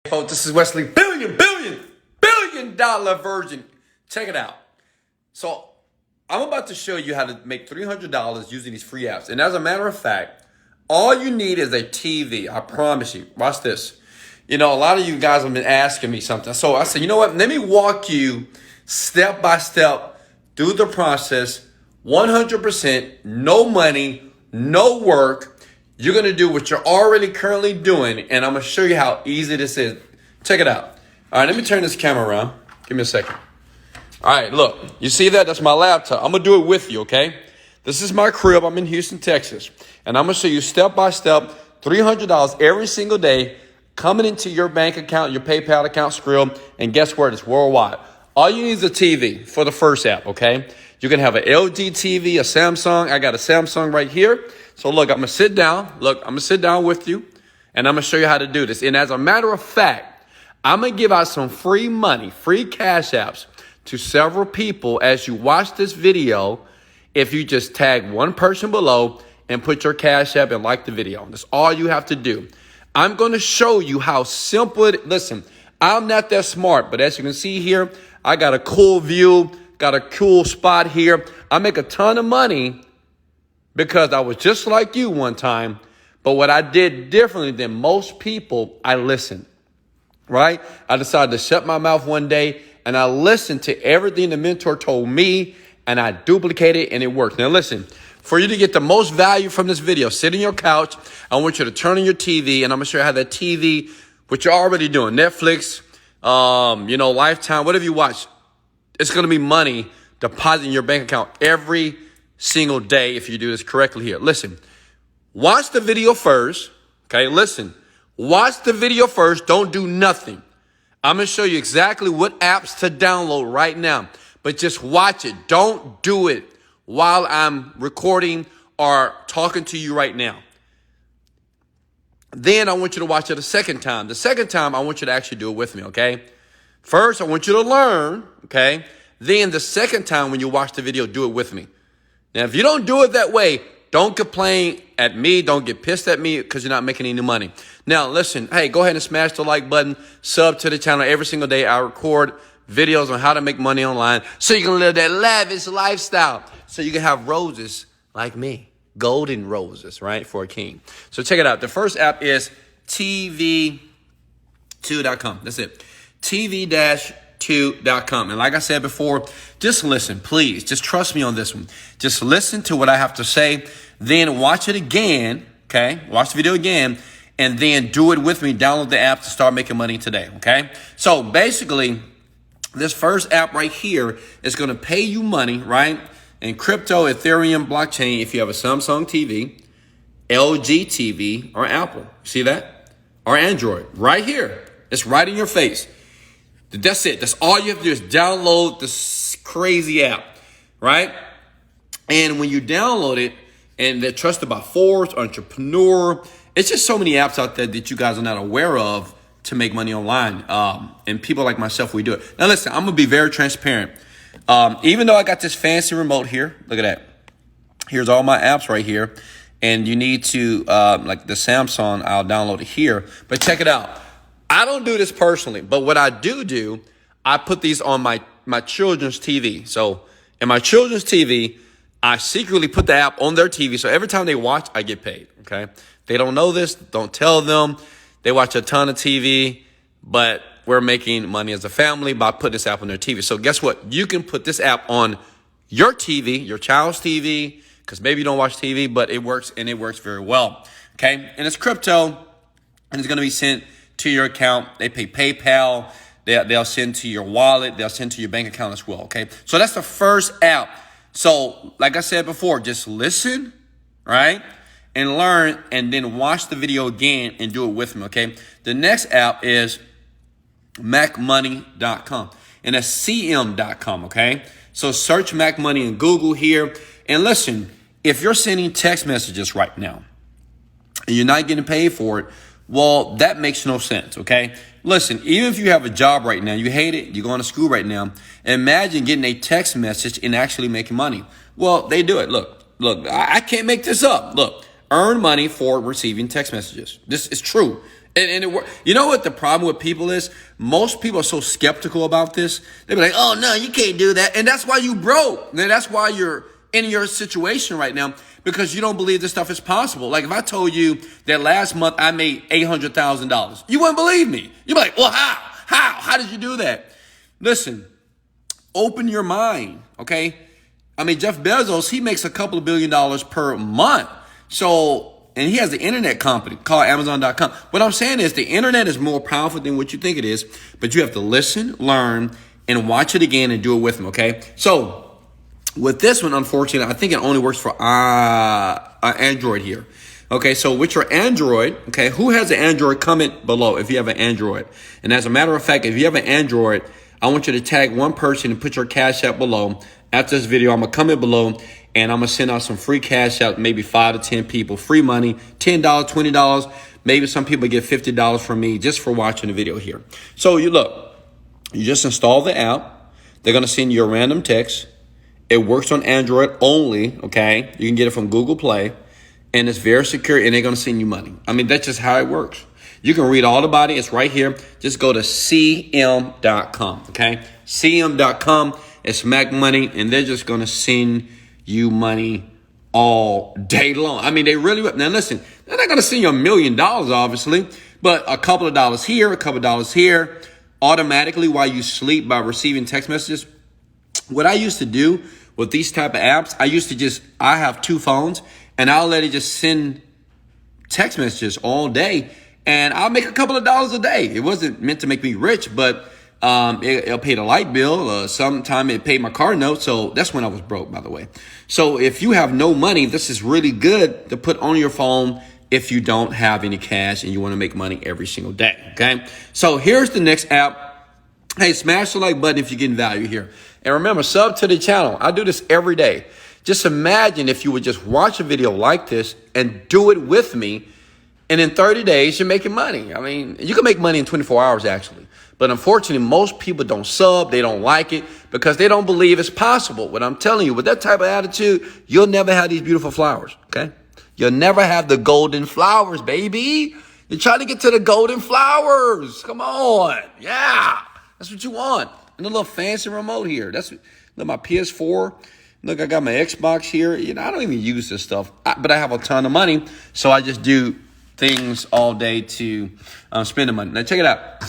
Folks, this is Wesley billion dollar virgin. Check it out. So I'm about to show you how to make $300 using these free apps. And as a matter of fact, all you need is a TV. I promise you. Watch this. You know, a lot of you guys have been asking me something. So I said, you know what? Let me walk you step by step through the process. 100%, no money, no work. You're going to do what you're already currently doing, and I'm going to show you how easy this is. Check it out. All right, let me turn this camera around. Give me a second. All right, look. You see that? That's my laptop. I'm going to do it with you, okay? This is my crib. I'm in Houston, Texas, and I'm going to show you step by step $300 every single day coming into your bank account, your PayPal account, Skrill, and guess what? It's worldwide. All you need is a TV for the first app, okay? You can have an LG TV, a Samsung. I got a Samsung right here. So look, I'm going to sit down. Look, I'm going to sit down with you, and I'm going to show you how to do this. And as a matter of fact, I'm going to give out some free money, free cash apps to several people as you watch this video if you just tag one person below and put your cash app and like the video. That's all you have to do. I'm going to show you how simple it is. Listen, I'm not that smart, but as you can see here, I got a cool view, got a cool spot here. I make a ton of money because I was just like you one time, but what I did differently than most people, I listened, right? I decided to shut my mouth one day, and I listened to everything the mentor told me, and I duplicated, and it worked. Now listen, for you to get the most value from this video, sit on your couch. I want you to turn on your TV, and I'm going to show you how that TV, what you're already doing, Netflix, Lifetime, whatever you watch, it's going to be money deposited in your bank account every single day if you do this correctly here. Listen, watch the video first. Okay, listen, watch the video first. Don't do nothing. I'm going to show you exactly what apps to download right now, but just watch it. Don't do it while I'm recording or talking to you right now. Then I want you to watch it a second time. The second time, I want you to actually do it with me, okay? First, I want you to learn, okay? Then the second time when you watch the video, do it with me. Now, if you don't do it that way, don't complain at me. Don't get pissed at me because you're not making any money. Now, listen, hey, go ahead and smash the like button. Sub to the channel every single day. I record videos on how to make money online so you can live that lavish lifestyle. So you can have roses like me. Golden roses, right, for a king. So check it out. The first app is TV2.com. That's it. TV-2.com. And like I said before, just listen, please. Just trust me on this one. Just listen to what I have to say. Then watch it again, okay? Watch the video again. And then do it with me. Download the app to start making money today, okay? So basically, this first app right here is going to pay you money, right? In crypto, Ethereum, blockchain, if you have a Samsung TV, LG TV, or Apple. See that? Or Android. Right here. It's right in your face. That's it. That's all you have to do is download this crazy app, right? And when you download it, and they're trusted by Forbes, Entrepreneur, it's just so many apps out there that you guys are not aware of to make money online. And people like myself, we do it. Now listen, I'm going to be very transparent. Even though I got this fancy remote here, look at that. Here's all my apps right here. And you need to, like the Samsung, I'll download it here. But check it out. I don't do this personally, but what I do, I put these on my children's TV. So in my children's TV, I secretly put the app on their TV. So every time they watch, I get paid, okay? They don't know this. Don't tell them. They watch a ton of TV, but we're making money as a family by putting this app on their TV. So guess what? You can put this app on your TV, your child's TV, because maybe you don't watch TV, but it works, and it works very well, okay? And it's crypto, and it's going to be sent to your account. They pay PayPal. They'll send to your wallet. They'll send to your bank account as well, okay? So that's the first app. So like I said before, just listen, right? And learn, and then watch the video again and do it with me, okay? The next app is MacMoney.com, and that's CM.com, okay? So search MacMoney in Google here. And listen, if you're sending text messages right now and you're not getting paid for it, well, that makes no sense, okay? Listen, even if you have a job right now, you hate it, you're going to school right now, imagine getting a text message and actually making money. Well, they do it. Look, I can't make this up. Look, earn money for receiving text messages. This is true. And you know what the problem with people is? Most people are so skeptical about this. They be like, oh, no, you can't do that. And that's why you broke. And that's why you're in your situation right now, because you don't believe this stuff is possible. Like if I told you that last month I made $800,000, you wouldn't believe me. You'd be like, well, how? How did you do that? Listen, open your mind, okay? I mean, Jeff Bezos, he makes a couple of $1 billion per month. So, and he has the internet company called Amazon.com. What I'm saying is the internet is more powerful than what you think it is, but you have to listen, learn, and watch it again and do it with them, okay? So, with this one, unfortunately, I think it only works for Android here. Okay, so with your Android, okay, who has an Android? Comment below if you have an Android. And as a matter of fact, if you have an Android, I want you to tag one person and put your Cash App below. After this video, I'm going to comment below and I'm going to send out some free Cash App, maybe 5 to 10 people, free money, $10, $20. Maybe some people get $50 from me just for watching the video here. So you look, you just install the app. They're going to send you a random text. It works on Android only, okay? You can get it from Google Play, and it's very secure, and they're going to send you money. I mean, that's just how it works. You can read all about it. It's right here. Just go to cm.com, okay? cm.com. It's MacMoney, and they're just going to send you money all day long. I mean, they really – now, listen, they're not going to send you $1 million, obviously, but a couple of dollars here, a couple of dollars here, automatically while you sleep by receiving text messages. What I used to do with these type of apps, I have 2 phones, and I'll let it just send text messages all day, and I'll make a couple of dollars a day. It wasn't meant to make me rich, but it'll pay the light bill. Sometime it paid my car note, so that's when I was broke, by the way. So if you have no money, this is really good to put on your phone if you don't have any cash and you want to make money every single day, okay? So here's the next app. Hey, smash the like button if you're getting value here. And remember, sub to the channel. I do this every day. Just imagine if you would just watch a video like this and do it with me. And in 30 days, you're making money. I mean, you can make money in 24 hours, actually. But unfortunately, most people don't sub. They don't like it because they don't believe it's possible. What I'm telling you, with that type of attitude, you'll never have these beautiful flowers, okay? You'll never have the golden flowers, baby. You're trying to get to the golden flowers. Come on. Yeah. That's what you want. And a little fancy remote here. That's look, my PS4. Look, I got my Xbox here. You know, I don't even use this stuff, but I have a ton of money, so I just do things all day to spend the money. Now, check it out.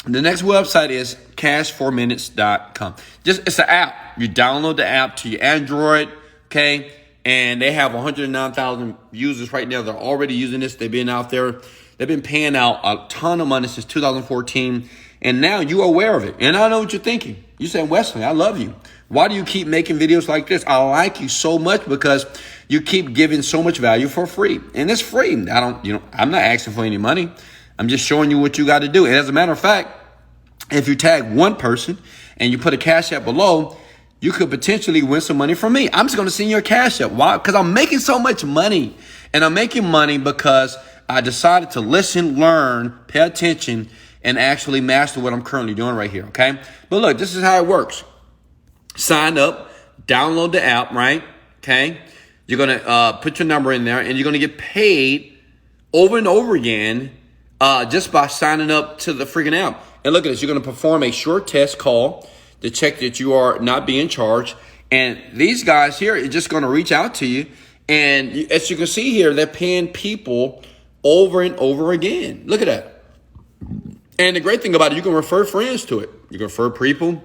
The next website is cash4minutes.com. It's an app. You download the app to your Android, okay? And they have 109,000 users right now. They're already using this. They've been out there. They've been paying out a ton of money since 2014. And now you're aware of it. And I know what you're thinking. You say, Wesley, I love you. Why do you keep making videos like this? I like you so much because you keep giving so much value for free. And it's free. I'm not asking for any money. I'm just showing you what you got to do. And as a matter of fact, if you tag one person and you put a Cash App below, you could potentially win some money from me. I'm just going to send you a Cash App. Why? Because I'm making so much money. And I'm making money because I decided to listen, learn, pay attention, and actually master what I'm currently doing right here, okay? But look, this is how it works. Sign up, download the app, right? Okay? You're going to put your number in there, and you're going to get paid over and over again just by signing up to the freaking app. And look at this. You're going to perform a short test call to check that you are not being charged. And these guys here are just going to reach out to you. And as you can see here, they're paying people over and over again. Look at that. And the great thing about it, you can refer friends to it. You can refer people,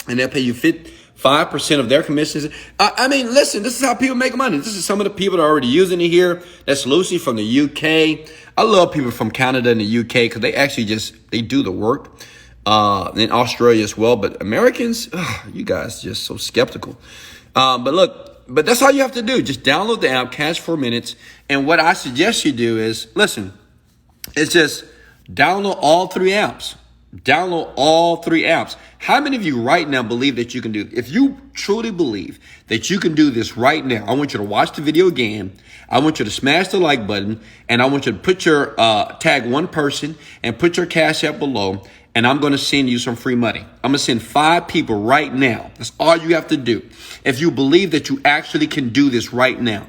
and they'll pay you 5% of their commissions. I mean, listen, this is how people make money. This is some of the people that are already using it here. That's Lucy from the UK. I love people from Canada and the UK because they actually they do the work. In Australia as well. But Americans, you guys just so skeptical. But that's all you have to do. Just download the app, Cash 4 Minutes. And what I suggest you do is, listen, it's just download all 3 apps. Download all 3 apps. How many of you right now believe that you can do it? If you truly believe that you can do this right now, I want you to watch the video again. I want you to smash the like button, and I want you to put your tag one person and put your Cash App below, and I'm going to send you some free money. I'm going to send 5 people right now. That's all you have to do. If you believe that you actually can do this right now.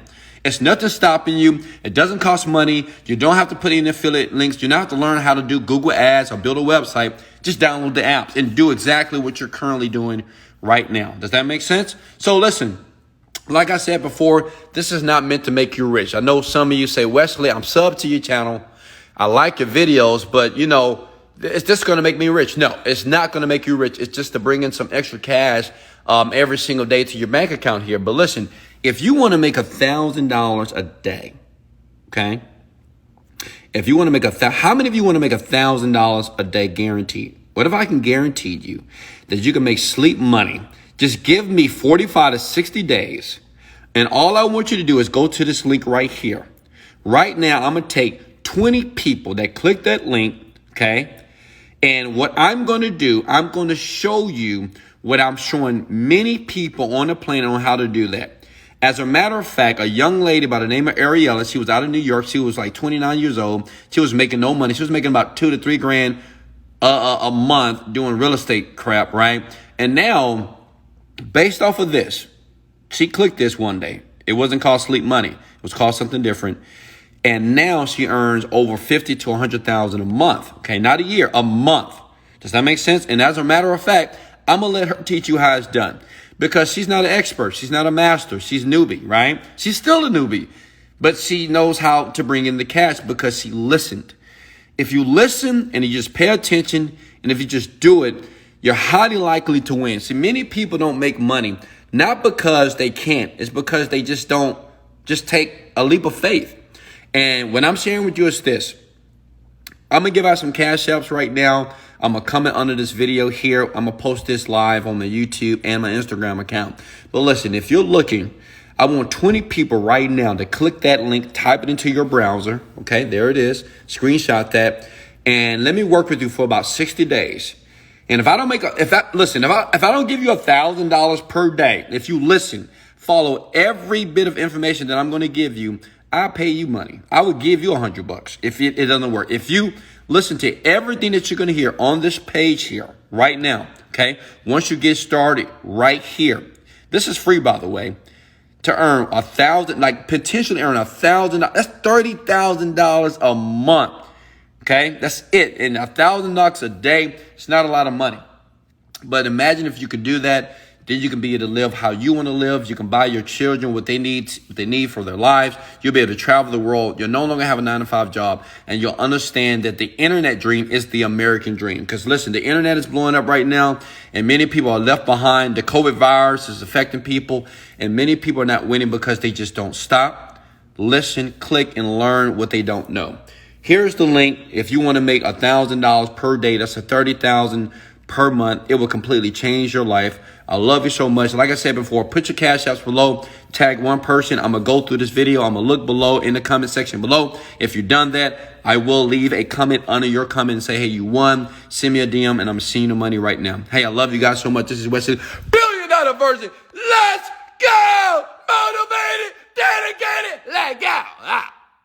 It's nothing stopping you. It doesn't cost money. You don't have to put in affiliate links. You don't have to learn how to do Google ads or build a website. Just download the apps and do exactly what you're currently doing right now. Does that make sense? So listen, like I said before, this is not meant to make you rich. I know some of you say, Wesley, I'm sub to your channel. I like your videos, but is this going to make me rich? No, it's not going to make you rich. It's just to bring in some extra cash every single day to your bank account here. But listen, if you want to make $1,000 a day, okay? If you want to make how many of you want to make $1,000 a day guaranteed? What if I can guarantee you that you can make sleep money? Just give me 45 to 60 days. And all I want you to do is go to this link right here. Right now, I'm going to take 20 people that click that link, okay? And what I'm going to do, I'm going to show you what I'm showing many people on the planet on how to do that. As a matter of fact, a young lady by the name of Ariella, she was out of New York. She was like 29 years old. She was making no money. She was making about $2 to $3 grand a month doing real estate crap, right? And now, based off of this, she clicked this one day. It wasn't called Sleep Money. It was called something different. And now she earns over $50,000 to $100,000 a month. Okay, not a year, a month. Does that make sense? And as a matter of fact, I'm going to let her teach you how it's done. Because she's not an expert. She's not a master. She's newbie, right? She's still a newbie. But she knows how to bring in the cash because she listened. If you listen and you just pay attention, and if you just do it, you're highly likely to win. See, many people don't make money, not because they can't. It's because they just don't take a leap of faith. And what I'm sharing with you is this. I'm going to give out some cash apps right now. I'm going to comment under this video here. I'm going to post this live on my YouTube and my Instagram account. But listen, if you're looking, I want 20 people right now to click that link, type it into your browser. Okay, there it is. Screenshot that. And let me work with you for about 60 days. And if I don't if I don't give you $1,000 per day, if you listen, follow every bit of information that I'm going to give you, I'll pay you money. I would give you $100 if it doesn't work. If you listen to everything that you're going to hear on this page here right now, okay? Once you get started right here, this is free, by the way, to earn potentially earn $1,000. That's $30,000 a month, okay? That's it. And $1,000 a day, it's not a lot of money. But imagine if you could do that. Then you can be able to live how you want to live. You can buy your children what they need for their lives. You'll be able to travel the world. You'll no longer have a 9-to-5 job. And you'll understand that the internet dream is the American dream. Because listen, the internet is blowing up right now. And many people are left behind. The COVID virus is affecting people. And many people are not winning because they just don't stop, listen, click, and learn what they don't know. Here's the link. If you want to make $1,000 per day, that's $30,000 per month. It will completely change your life. I love you so much. Like I said before, put your cash apps below. Tag one person. I'm going to go through this video. I'm going to look below in the comment section below. If you've done that, I will leave a comment under your comment and say, hey, you won. Send me a DM and I'm seeing the money right now. Hey, I love you guys so much. This is Wesley, $1 billion Virgin. Let's go. Motivated, dedicated. Let go.